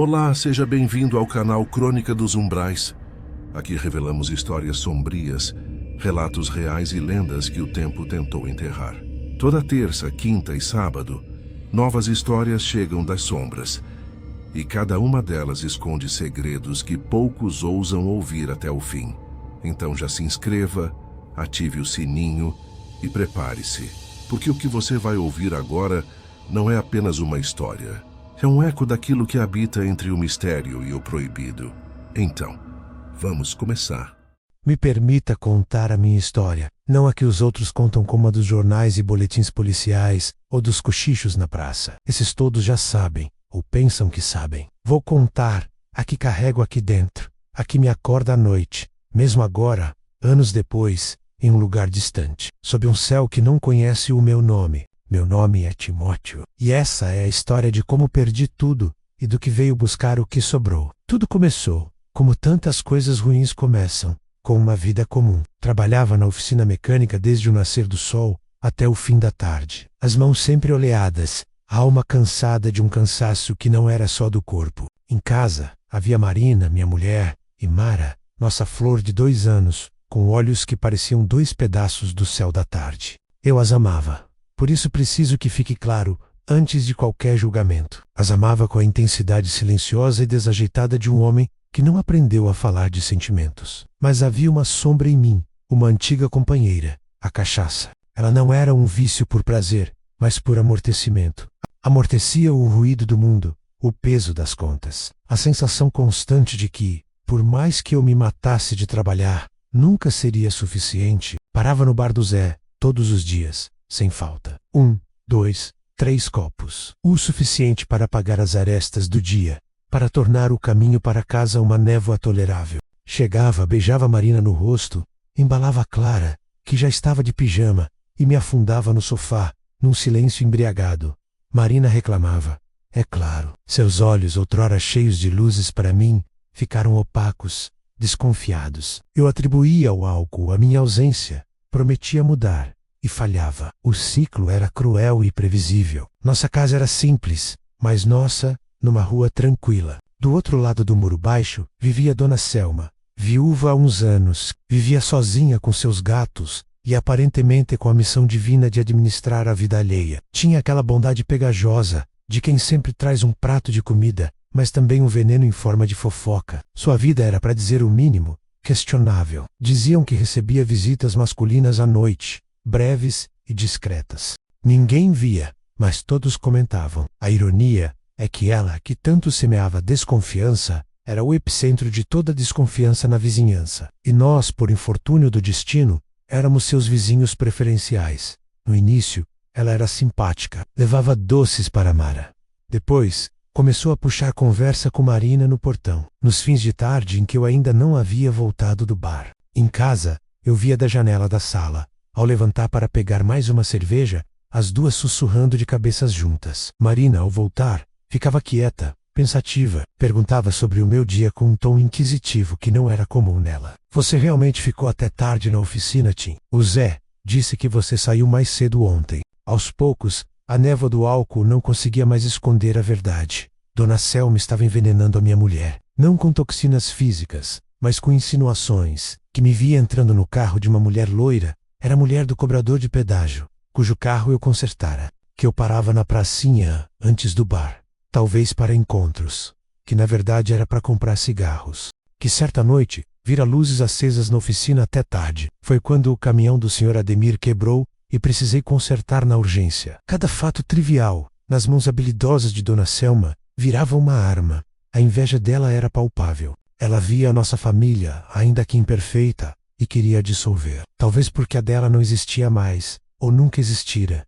Olá, seja bem-vindo ao canal Crônica dos Umbrais. Aqui revelamos histórias sombrias, relatos reais e lendas que o tempo tentou enterrar. Toda terça, quinta e sábado, novas histórias chegam das sombras. E cada uma delas esconde segredos que poucos ousam ouvir até o fim. Então já se inscreva, ative o sininho e prepare-se, porque o que você vai ouvir agora não é apenas uma história. É um eco daquilo que habita entre o mistério e o proibido. Então, vamos começar. Me permita contar a minha história, não a que os outros contam como a dos jornais e boletins policiais ou dos cochichos na praça. Esses todos já sabem, ou pensam que sabem. Vou contar a que carrego aqui dentro, a que me acorda à noite, mesmo agora, anos depois, em um lugar distante, sob um céu que não conhece o meu nome. Meu nome é Timóteo, e essa é a história de como perdi tudo e do que veio buscar o que sobrou. Tudo começou, como tantas coisas ruins começam, com uma vida comum. Trabalhava na oficina mecânica desde o nascer do sol até o fim da tarde. As mãos sempre oleadas, a alma cansada de um cansaço que não era só do corpo. Em casa, havia Marina, minha mulher, e Mara, nossa flor de 2 anos, com olhos que pareciam 2 pedaços do céu da tarde. Eu as amava. Por isso preciso que fique claro, antes de qualquer julgamento. As amava com a intensidade silenciosa e desajeitada de um homem que não aprendeu a falar de sentimentos. Mas havia uma sombra em mim, uma antiga companheira, a cachaça. Ela não era um vício por prazer, mas por amortecimento. Amortecia o ruído do mundo, o peso das contas, a sensação constante de que, por mais que eu me matasse de trabalhar, nunca seria suficiente. Parava no bar do Zé, todos os dias, sem falta. 1, 2, 3 copos. O suficiente para apagar as arestas do dia, para tornar o caminho para casa uma névoa tolerável. Chegava, beijava Marina no rosto, embalava a Clara, que já estava de pijama, e me afundava no sofá, num silêncio embriagado. Marina reclamava. É claro, seus olhos, outrora cheios de luzes para mim, ficaram opacos, desconfiados. Eu atribuía ao álcool a minha ausência, prometia mudar. E falhava. O ciclo era cruel e previsível. Nossa casa era simples, mas nossa, numa rua tranquila. Do outro lado do muro baixo, vivia Dona Selma, viúva há uns anos, vivia sozinha com seus gatos e aparentemente com a missão divina de administrar a vida alheia. Tinha aquela bondade pegajosa de quem sempre traz um prato de comida, mas também um veneno em forma de fofoca. Sua vida era, para dizer o mínimo, questionável. Diziam que recebia visitas masculinas à noite, breves e discretas. Ninguém via, mas todos comentavam. A ironia é que ela, que tanto semeava desconfiança, era o epicentro de toda desconfiança na vizinhança. E nós, por infortúnio do destino, éramos seus vizinhos preferenciais. No início, ela era simpática, levava doces para Mara. Depois, começou a puxar conversa com Marina no portão, nos fins de tarde em que eu ainda não havia voltado do bar. Em casa, eu via da janela da sala. Ao levantar para pegar mais uma cerveja, as duas sussurrando de cabeças juntas. Marina, ao voltar, ficava quieta, pensativa. Perguntava sobre o meu dia com um tom inquisitivo que não era comum nela. Você realmente ficou até tarde na oficina, Tim? O Zé disse que você saiu mais cedo ontem. Aos poucos, a névoa do álcool não conseguia mais esconder a verdade. Dona Selma estava envenenando a minha mulher. Não com toxinas físicas, mas com insinuações. Que me via entrando no carro de uma mulher loira. Era a mulher do cobrador de pedágio, cujo carro eu consertara, que eu parava na pracinha, antes do bar, talvez para encontros, que na verdade era para comprar cigarros. Que certa noite, vira luzes acesas na oficina até tarde. Foi quando o caminhão do Sr. Ademir quebrou e precisei consertar na urgência. Cada fato trivial, nas mãos habilidosas de Dona Selma, virava uma arma. A inveja dela era palpável. Ela via a nossa família, ainda que imperfeita, e queria dissolver. Talvez porque a dela não existia mais, ou nunca existira.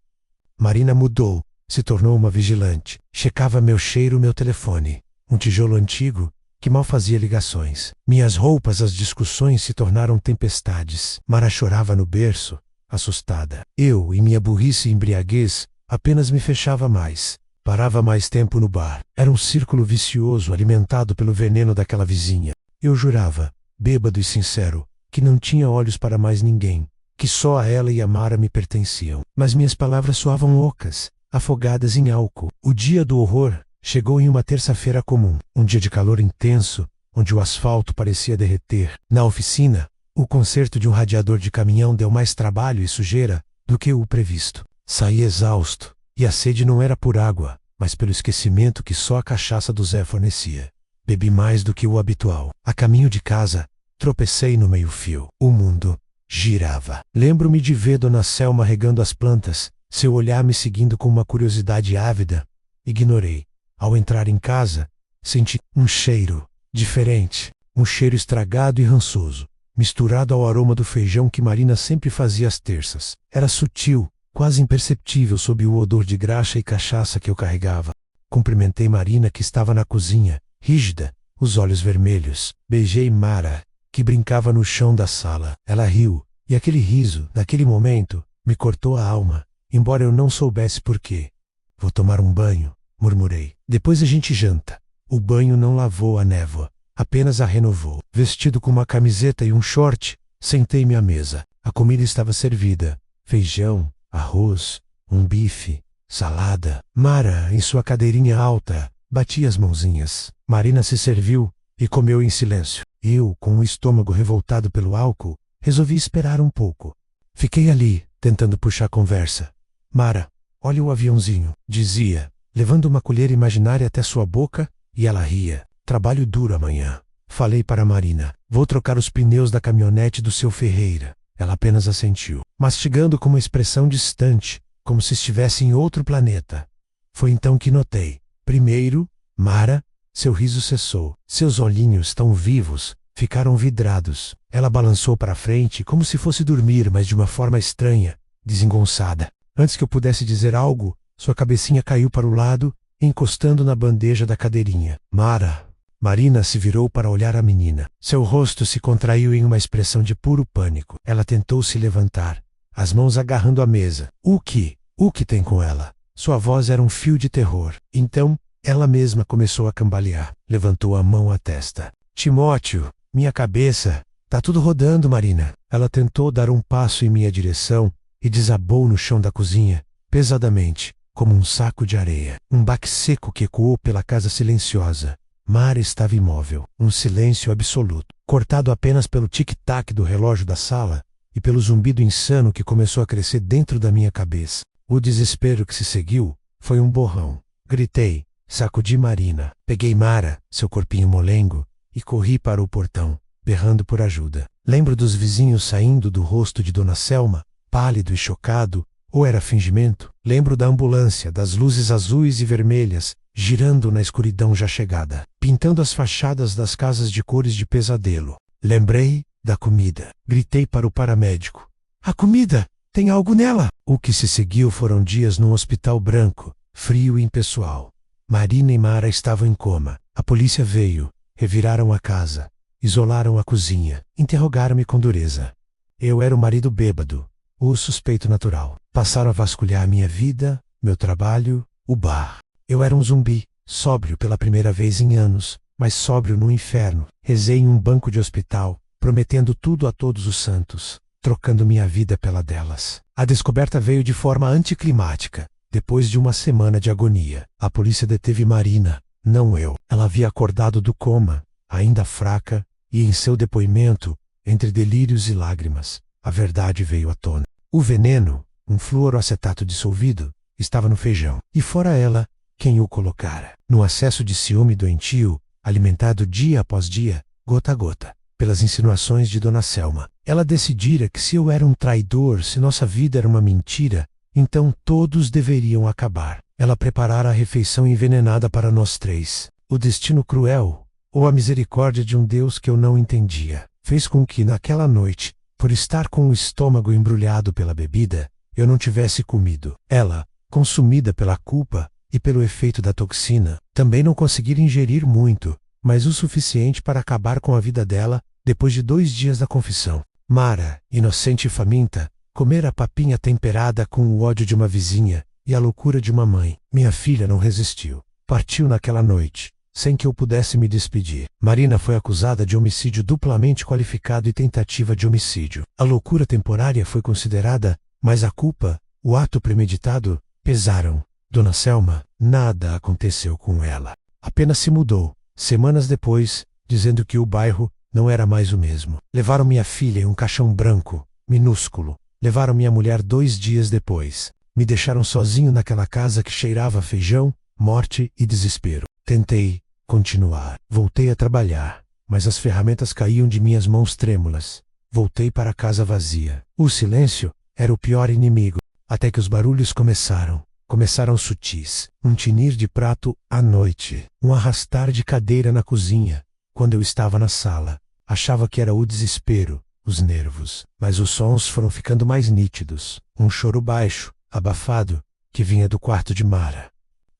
Marina mudou, se tornou uma vigilante. Checava meu cheiro, meu telefone. Um tijolo antigo, que mal fazia ligações. Minhas roupas, as discussões se tornaram tempestades. Mara chorava no berço, assustada. Eu, em minha burrice e embriaguez, apenas me fechava mais. Parava mais tempo no bar. Era um círculo vicioso alimentado pelo veneno daquela vizinha. Eu jurava, bêbado e sincero, que não tinha olhos para mais ninguém, que só a ela e a Mara me pertenciam. Mas minhas palavras soavam ocas, afogadas em álcool. O dia do horror chegou em uma terça-feira comum, um dia de calor intenso, onde o asfalto parecia derreter. Na oficina, o conserto de um radiador de caminhão deu mais trabalho e sujeira do que o previsto. Saí exausto, e a sede não era por água, mas pelo esquecimento que só a cachaça do Zé fornecia. Bebi mais do que o habitual. A caminho de casa, tropecei no meio-fio. O mundo girava. Lembro-me de ver Dona Selma regando as plantas, seu olhar me seguindo com uma curiosidade ávida. Ignorei. Ao entrar em casa, senti um cheiro diferente, um cheiro estragado e rançoso, misturado ao aroma do feijão que Marina sempre fazia às terças. Era sutil, quase imperceptível sob o odor de graxa e cachaça que eu carregava. Cumprimentei Marina, que estava na cozinha, rígida, os olhos vermelhos. Beijei Mara, que brincava no chão da sala. Ela riu, e aquele riso, naquele momento, me cortou a alma, embora eu não soubesse por quê. Vou tomar um banho, murmurei. Depois a gente janta. O banho não lavou a névoa, apenas a renovou. Vestido com uma camiseta e um short, sentei-me à mesa. A comida estava servida. Feijão, arroz, um bife, salada. Mara, em sua cadeirinha alta, batia as mãozinhas. Marina se serviu e comeu em silêncio. Eu, com o estômago revoltado pelo álcool, resolvi esperar um pouco. Fiquei ali, tentando puxar conversa. Mara, olha o aviãozinho, dizia, levando uma colher imaginária até sua boca, e ela ria. Trabalho duro amanhã. Falei para Marina. Vou trocar os pneus da caminhonete do seu Ferreira. Ela apenas assentiu, mastigando com uma expressão distante, como se estivesse em outro planeta. Foi então que notei. Primeiro, Mara, seu riso cessou. Seus olhinhos tão vivos ficaram vidrados. Ela balançou para frente como se fosse dormir, mas de uma forma estranha, desengonçada. Antes que eu pudesse dizer algo, sua cabecinha caiu para o lado, encostando na bandeja da cadeirinha. Mara. Marina se virou para olhar a menina. Seu rosto se contraiu em uma expressão de puro pânico. Ela tentou se levantar, as mãos agarrando a mesa. O que tem com ela? Sua voz era um fio de terror. Então, ela mesma começou a cambalear. Levantou a mão à testa. Timóteo, minha cabeça. Tá tudo rodando, Marina. Ela tentou dar um passo em minha direção e desabou no chão da cozinha, pesadamente, como um saco de areia. Um baque seco que ecoou pela casa silenciosa. Mara estava imóvel, um silêncio absoluto, cortado apenas pelo tic-tac do relógio da sala e pelo zumbido insano que começou a crescer dentro da minha cabeça. O desespero que se seguiu foi um borrão. Gritei, sacudi Marina, peguei Mara, seu corpinho molengo, e corri para o portão, berrando por ajuda. Lembro dos vizinhos saindo do rosto de Dona Selma, pálido e chocado, ou era fingimento? Lembro da ambulância, das luzes azuis e vermelhas, girando na escuridão já chegada, pintando as fachadas das casas de cores de pesadelo. Lembrei da comida. Gritei para o paramédico. A comida! Tem algo nela! O que se seguiu foram dias num hospital branco, frio e impessoal. Marina e Mara estavam em coma. A polícia veio, reviraram a casa, isolaram a cozinha, interrogaram-me com dureza. Eu era o marido bêbado, o suspeito natural. Passaram a vasculhar minha vida, meu trabalho, o bar. Eu era um zumbi, sóbrio pela primeira vez em anos, mas sóbrio no inferno. Rezei em um banco de hospital, prometendo tudo a todos os santos, trocando minha vida pela delas. A descoberta veio de forma anticlimática, depois de uma semana de agonia. A polícia deteve Marina, não eu. Ela havia acordado do coma, ainda fraca, e em seu depoimento, entre delírios e lágrimas, a verdade veio à tona. O veneno, um fluoroacetato dissolvido, estava no feijão. E fora ela, quem o colocara? No acesso de ciúme doentio, alimentado dia após dia, gota a gota, pelas insinuações de Dona Selma. Ela decidira que se eu era um traidor, se nossa vida era uma mentira, então todos deveriam acabar. Ela preparara a refeição envenenada para nós três. O destino cruel, ou a misericórdia de um Deus que eu não entendia, fez com que naquela noite, por estar com o estômago embrulhado pela bebida, eu não tivesse comido. Ela, consumida pela culpa e pelo efeito da toxina, também não conseguira ingerir muito, mas o suficiente para acabar com a vida dela depois de 2 dias da confissão. Mara, inocente e faminta, comera a papinha temperada com o ódio de uma vizinha e a loucura de uma mãe. Minha filha não resistiu. Partiu naquela noite, sem que eu pudesse me despedir. Marina foi acusada de homicídio duplamente qualificado e tentativa de homicídio. A loucura temporária foi considerada, mas a culpa, o ato premeditado, pesaram, Dona Selma, nada aconteceu com ela. Apenas se mudou, semanas depois, dizendo que o bairro não era mais o mesmo. Levaram minha filha em um caixão branco, minúsculo. Levaram minha mulher 2 dias depois. Me deixaram sozinho naquela casa que cheirava a feijão, morte e desespero. Tentei continuar. Voltei a trabalhar, mas as ferramentas caíam de minhas mãos trêmulas. Voltei para a casa vazia. O silêncio era o pior inimigo, até que os barulhos começaram. Começaram sutis. Um tinir de prato à noite. Um arrastar de cadeira na cozinha. Quando eu estava na sala, achava que era o desespero, os nervos. Mas os sons foram ficando mais nítidos. Um choro baixo, abafado, que vinha do quarto de Mara.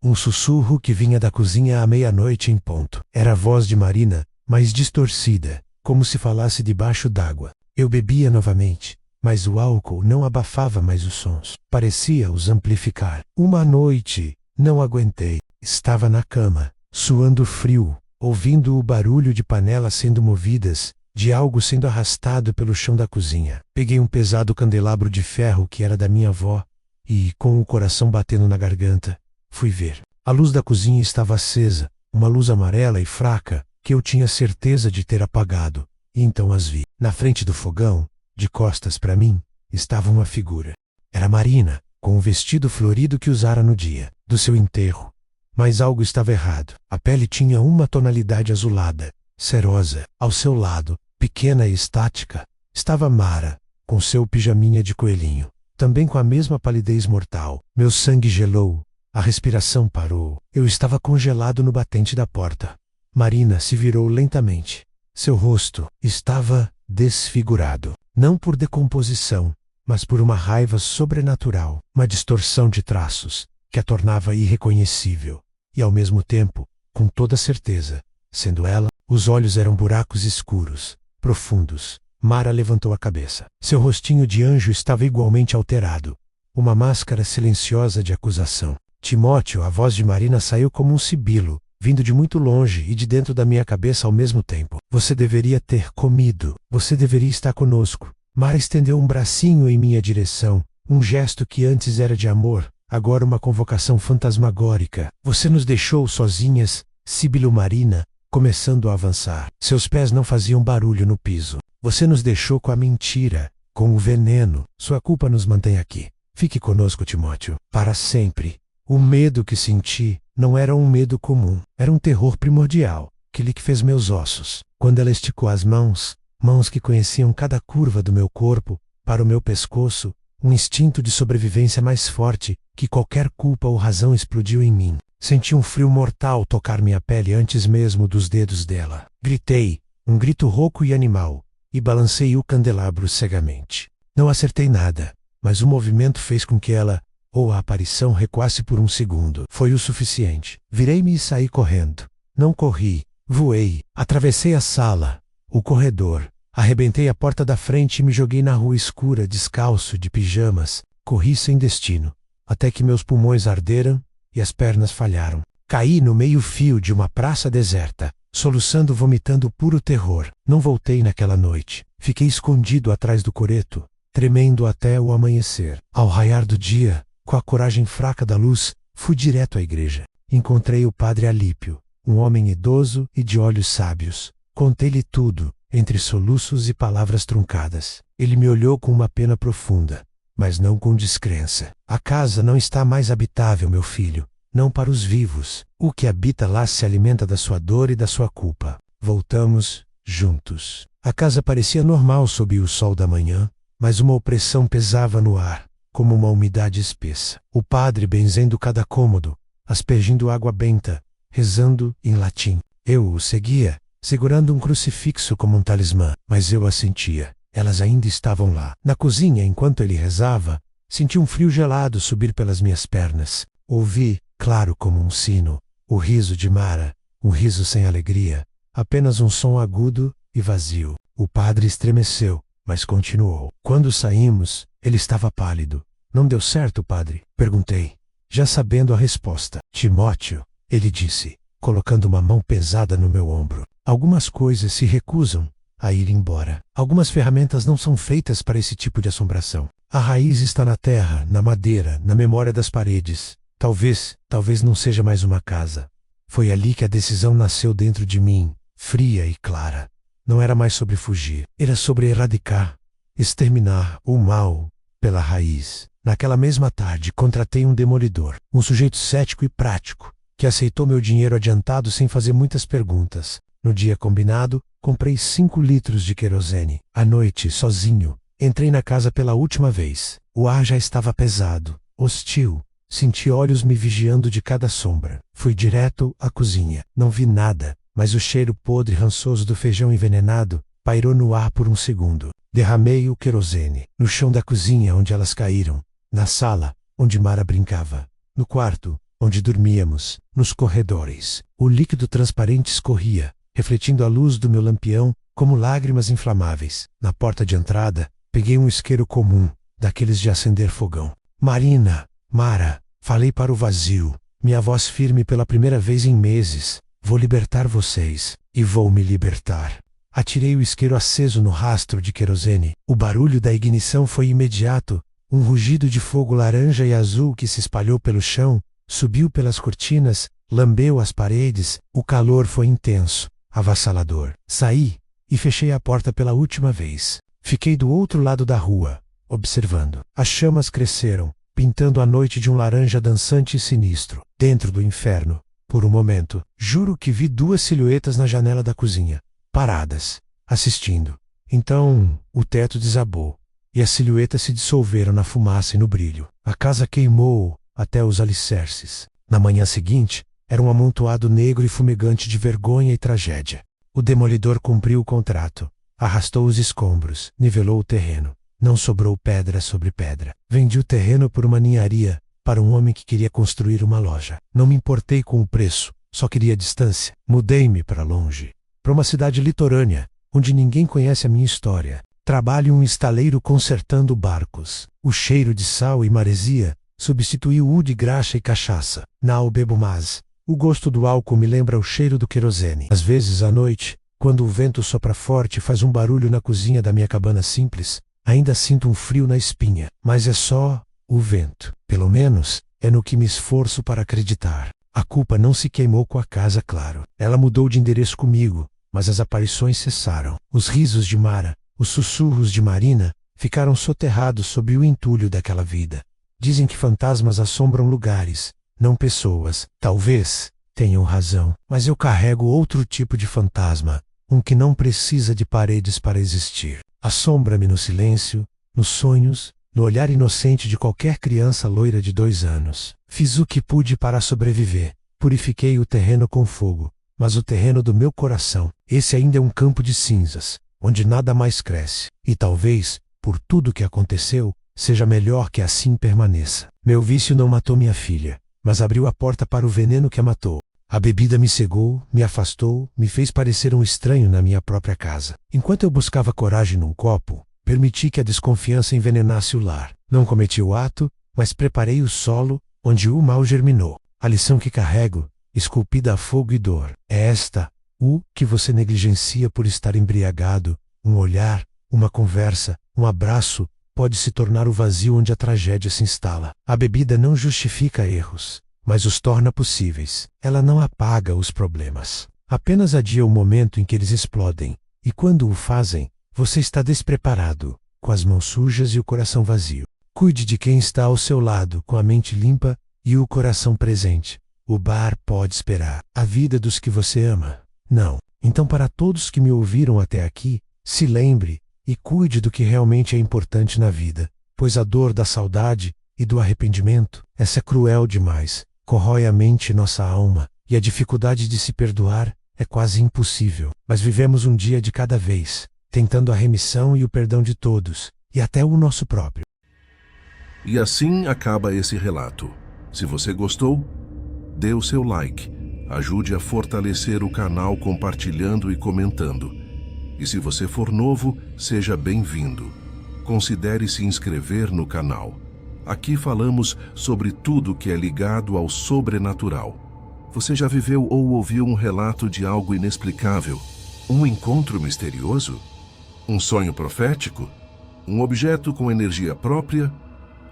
Um sussurro que vinha da cozinha à meia-noite em ponto. Era a voz de Marina, mas distorcida, como se falasse debaixo d'água. Eu bebia novamente, mas o álcool não abafava mais os sons. Parecia os amplificar. Uma noite, não aguentei. Estava na cama, suando frio, ouvindo o barulho de panelas sendo movidas, de algo sendo arrastado pelo chão da cozinha. Peguei um pesado candelabro de ferro que era da minha avó e, com o coração batendo na garganta, fui ver. A luz da cozinha estava acesa, uma luz amarela e fraca que eu tinha certeza de ter apagado, e então as vi. Na frente do fogão, de costas para mim, estava uma figura. Era Marina, com o vestido florido que usara no dia do seu enterro. Mas algo estava errado. A pele tinha uma tonalidade azulada, cerosa. Ao seu lado, pequena e estática, estava Mara, com seu pijaminha de coelhinho, também com a mesma palidez mortal. Meu sangue gelou, a respiração parou. Eu estava congelado no batente da porta. Marina se virou lentamente. Seu rosto estava desfigurado, não por decomposição, mas por uma raiva sobrenatural, uma distorção de traços que a tornava irreconhecível. E ao mesmo tempo, com toda certeza, sendo ela, os olhos eram buracos escuros, profundos. Mara levantou a cabeça. Seu rostinho de anjo estava igualmente alterado, uma máscara silenciosa de acusação. Timóteo, a voz de Marina saiu como um sibilo, vindo de muito longe e de dentro da minha cabeça ao mesmo tempo. Você deveria ter comido. Você deveria estar conosco. Mara estendeu um bracinho em minha direção, um gesto que antes era de amor, agora uma convocação fantasmagórica. Você nos deixou sozinhas, sibilo Marina, começando a avançar. Seus pés não faziam barulho no piso. Você nos deixou com a mentira, com o veneno. Sua culpa nos mantém aqui. Fique conosco, Timóteo, para sempre. O medo que senti não era um medo comum, era um terror primordial, aquele que fez meus ossos. Quando ela esticou as mãos, mãos que conheciam cada curva do meu corpo, para o meu pescoço, um instinto de sobrevivência mais forte que qualquer culpa ou razão explodiu em mim. Senti um frio mortal tocar minha pele antes mesmo dos dedos dela. Gritei, um grito rouco e animal, e balancei o candelabro cegamente. Não acertei nada, mas o movimento fez com que ela, ou a aparição, recuasse por um segundo. Foi o suficiente. Virei-me e saí correndo. Não corri, voei. Atravessei a sala, o corredor, arrebentei a porta da frente e me joguei na rua escura, descalço, de pijamas. Corri sem destino, até que meus pulmões arderam e as pernas falharam. Caí no meio-fio de uma praça deserta, soluçando, vomitando puro terror. Não voltei naquela noite. Fiquei escondido atrás do coreto, tremendo até o amanhecer. Ao raiar do dia, com a coragem fraca da luz, fui direto à igreja. Encontrei o padre Alípio, um homem idoso e de olhos sábios. Contei-lhe tudo, entre soluços e palavras truncadas. Ele me olhou com uma pena profunda, mas não com descrença. A casa não está mais habitável, meu filho, não para os vivos. O que habita lá se alimenta da sua dor e da sua culpa. Voltamos, juntos. A casa parecia normal sob o sol da manhã, mas uma opressão pesava no ar, como uma umidade espessa. O padre benzendo cada cômodo, aspergindo água benta, rezando em latim. Eu o seguia, segurando um crucifixo como um talismã, mas eu a sentia. Elas ainda estavam lá. Na cozinha, enquanto ele rezava, senti um frio gelado subir pelas minhas pernas. Ouvi, claro como um sino, o riso de Mara, um riso sem alegria, apenas um som agudo e vazio. O padre estremeceu, mas continuou. Quando saímos, ele estava pálido. Não deu certo, padre? Perguntei, já sabendo a resposta. Timóteo, ele disse, colocando uma mão pesada no meu ombro. Algumas coisas se recusam a ir embora. Algumas ferramentas não são feitas para esse tipo de assombração. A raiz está na terra, na madeira, na memória das paredes. Talvez não seja mais uma casa. Foi ali que a decisão nasceu dentro de mim, fria e clara. Não era mais sobre fugir, era sobre erradicar, exterminar o mal pela raiz. Naquela mesma tarde, contratei um demolidor, um sujeito cético e prático, que aceitou meu dinheiro adiantado sem fazer muitas perguntas. No dia combinado, comprei 5 litros de querosene. À noite, sozinho, entrei na casa pela última vez. O ar já estava pesado, hostil. Senti olhos me vigiando de cada sombra. Fui direto à cozinha. Não vi nada, mas o cheiro podre e rançoso do feijão envenenado pairou no ar por um segundo. Derramei o querosene no chão da cozinha onde elas caíram, na sala onde Mara brincava, no quarto onde dormíamos, nos corredores. O líquido transparente escorria, refletindo a luz do meu lampião como lágrimas inflamáveis. Na porta de entrada, peguei um isqueiro comum, daqueles de acender fogão. Marina, Mara, falei para o vazio, minha voz firme pela primeira vez em meses. Vou libertar vocês, e vou me libertar. Atirei o isqueiro aceso no rastro de querosene. O barulho da ignição foi imediato. Um rugido de fogo laranja e azul que se espalhou pelo chão, subiu pelas cortinas, lambeu as paredes. O calor foi intenso, avassalador. Saí e fechei a porta pela última vez. Fiquei do outro lado da rua, observando. As chamas cresceram, pintando a noite de um laranja dançante e sinistro. Dentro do inferno, por um momento, juro que vi 2 silhuetas na janela da cozinha, paradas, assistindo. Então, o teto desabou, e as silhuetas se dissolveram na fumaça e no brilho. A casa queimou até os alicerces. Na manhã seguinte, era um amontoado negro e fumegante de vergonha e tragédia. O demolidor cumpriu o contrato, arrastou os escombros, nivelou o terreno. Não sobrou pedra sobre pedra. Vendi o terreno por uma ninharia para um homem que queria construir uma loja. Não me importei com o preço, só queria distância. Mudei-me para longe, para uma cidade litorânea, onde ninguém conhece a minha história. Trabalho em um estaleiro consertando barcos. O cheiro de sal e maresia substituiu o de graxa e cachaça. Não bebo mais. O gosto do álcool me lembra o cheiro do querosene. Às vezes, à noite, quando o vento sopra forte e faz um barulho na cozinha da minha cabana simples, ainda sinto um frio na espinha, mas é só o vento. Pelo menos, é no que me esforço para acreditar. A culpa não se queimou com a casa, claro. Ela mudou de endereço comigo, mas as aparições cessaram. Os risos de Mara, os sussurros de Marina, ficaram soterrados sob o entulho daquela vida. Dizem que fantasmas assombram lugares, não pessoas. Talvez tenham razão, mas eu carrego outro tipo de fantasma, um que não precisa de paredes para existir. Assombra-me no silêncio, nos sonhos, no olhar inocente de qualquer criança loira de 2 anos. Fiz o que pude para sobreviver. Purifiquei o terreno com fogo, mas o terreno do meu coração, esse ainda é um campo de cinzas, onde nada mais cresce. E talvez, por tudo que aconteceu, seja melhor que assim permaneça. Meu vício não matou minha filha, mas abriu a porta para o veneno que a matou. A bebida me cegou, me afastou, me fez parecer um estranho na minha própria casa. Enquanto eu buscava coragem num copo, permiti que a desconfiança envenenasse o lar. Não cometi o ato, mas preparei o solo onde o mal germinou. A lição que carrego, esculpida a fogo e dor, é esta: o que você negligencia por estar embriagado, um olhar, uma conversa, um abraço, pode se tornar o vazio onde a tragédia se instala. A bebida não justifica erros, mas os torna possíveis. Ela não apaga os problemas, apenas adia o momento em que eles explodem. E quando o fazem, você está despreparado, com as mãos sujas e o coração vazio. Cuide de quem está ao seu lado, com a mente limpa e o coração presente. O bar pode esperar. A vida dos que você ama, não. Então, para todos que me ouviram até aqui, se lembre e cuide do que realmente é importante na vida, pois a dor da saudade e do arrependimento, essa é cruel demais, corrói a mente e nossa alma, e a dificuldade de se perdoar é quase impossível. Mas vivemos um dia de cada vez, tentando a remissão e o perdão de todos, e até o nosso próprio. E assim acaba esse relato. Se você gostou, dê o seu like, ajude a fortalecer o canal compartilhando e comentando. E se você for novo, seja bem-vindo. Considere se inscrever no canal. Aqui falamos sobre tudo que é ligado ao sobrenatural. Você já viveu ou ouviu um relato de algo inexplicável? Um encontro misterioso? Um sonho profético? Um objeto com energia própria?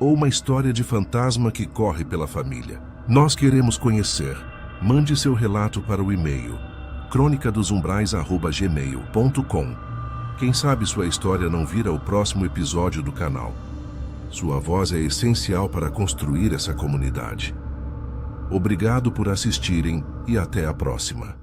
Ou uma história de fantasma que corre pela família? Nós queremos conhecer. Mande seu relato para o e-mail cronicadosumbraes@gmail.com. Quem sabe sua história não vira o próximo episódio do canal. Sua voz é essencial para construir essa comunidade. Obrigado por assistirem e até a próxima.